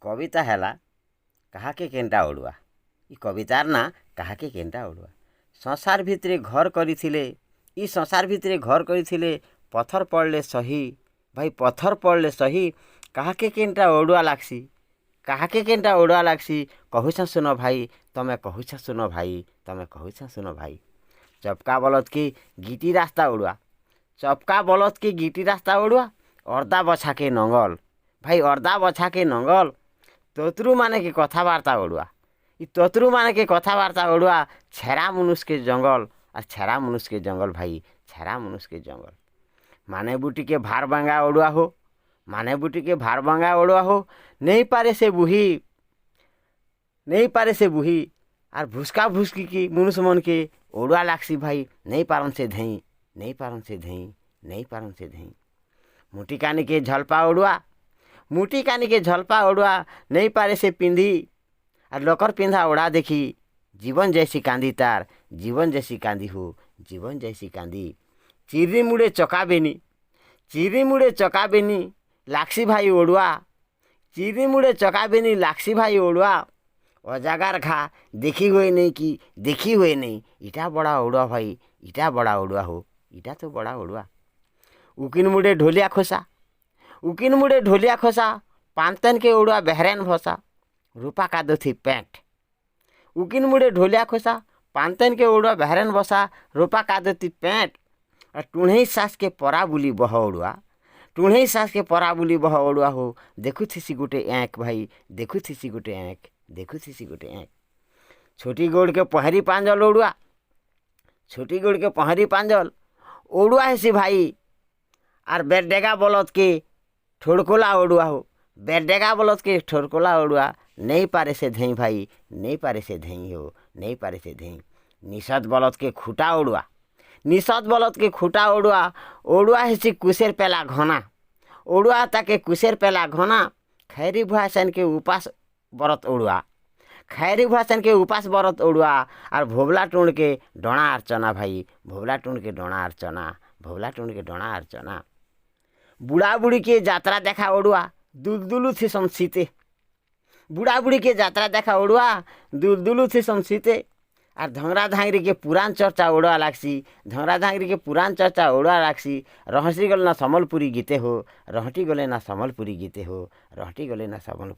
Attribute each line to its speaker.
Speaker 1: कविता हैला काहाके केनटा ओडुआ। ई कवितार ना काहाके केनटा ओडुआ। संसार भितरे घर करिथिले, ई संसार भितरे घर करिथिले, पत्थर पड़ले सही भाई, पत्थर पड़ले सही। काहाके केनटा ओडुआ लागसी, काहाके केनटा ओडुआ लागसी। कहुछा सुन भाई, तमे कहुछा सुन भाई, तमे कहुछा सुन भाई। चपका बलद की गीटी रास्ता ओडुआ, चपका बलद की गीटी रास्ता ओडुआ। अर्दा बछा के नंगल भाई, अर्दा बछा के नंगल। तोतरू माने के कथाबार्ता ओडुआ, ई तोतरू माने के कथाबार्ता ओडुआ। छेरा मनुष के जंगल, और छेरा मनुष के जंगल भाई, छेरा मनुष के जंगल। माने बुटी के भार बंगा ओडुआ हो, माने बुटी के भार बंगा ओडुआ हो। नहीं पारे से बुही, नहीं पारे से बुही, और भुसका भुसकी की मनुष मन के ओडुआ लागसी भाई। नहीं पारन से धई, नहीं पारन से धई, नहीं पारन से धई। मुठी कानी के झलपा ओडुआ, मुठी कानी के झलपा ओडुआ। नहीं पारे से पिंधी, और लोकर पिंधा ओढ़ा देखी। जीवन जैसी कांदी तार, जीवन जैसी कांदी हो, जीवन जैसी कांदी। चिरी मुड़े चका बेनी, चिरी मुड़े चका बेनी, लाक्सी भाई ओडुआ। चिरी मुड़े चका बेनी, लाक्सी भाई ओडुआ। अजागार घा देखी हुए नहीं कि देखी हुए नहीं। इटा बड़ा ओडुआ भाई, इटा बड़ा ओडुआ हो, इटा तो बड़ा ओडुआ। उकिन मुड़े ढोलिया खोसा, उकिन मुड़े ढोलिया खोसा। पांतन के ओडुआ बहरेन भोसा, रूपा का दो थी पैंट। उकिन मुड़े ढोलिया खोसा, पांतन के ओडुआ बहरेन भोसा, रूपा का दो थी पैंट। और टूढ़ई सास के परा बुली बह ओडुआ, टूढ़ई सास के परा बुली बह ओडुआ हो। देखु थीसी गोटे ऐंक भाई, देखु थीसी गोटे ऐंक, देखु थीसी गोटे ऐंक। छोटी गोड़ के पहरी पांजल ओडुआ, छोटी गोड़ के पहरी पांजल ओडुआ है सी भाई। और बेरडेगा बलद के ठोड़कोला ओडुआ हो, बेरडेगा बलद के ठोड़कोला ओडुआ। नहीं पारे से धई भाई, नहीं पारे से धई हो, नहीं पारे से धई। निषद बलद के खूटा ओडुआ, निषद बलद के खूटा ओडुआ। ओडुआ है सी कुशेर पेला घना, ओडुआ ताके कुशेर पेला घना। खैरी भुआसन के उपास बरत ओडुआ, खैरी भुआसन के उपास बरत ओडुआ। और भोबला टूण के डोना अर्चना भाई, भोबला टूण के डोना अर्चना, भोबला टूण के डोना अर्चना। बुढ़ा बुढ़ी के यात्रा देखा ओडुआ, दुलदुलु थी समसीते। बुढ़ा बुढ़ी के यात्रा देखा ओडुआ, दुलदुलु थी समसीते। और धंगरा धांगरी के पुराण चर्चा ओडुआ लागसी, धंगरा धांगरी के पुराण चर्चा ओडुआ लागसी। रहसी गले ना सम्बलपुरी गीते हो, रहटी गले ना सम्बलपुरी गीते हो, रहटी गले ना सम्बलपुरी।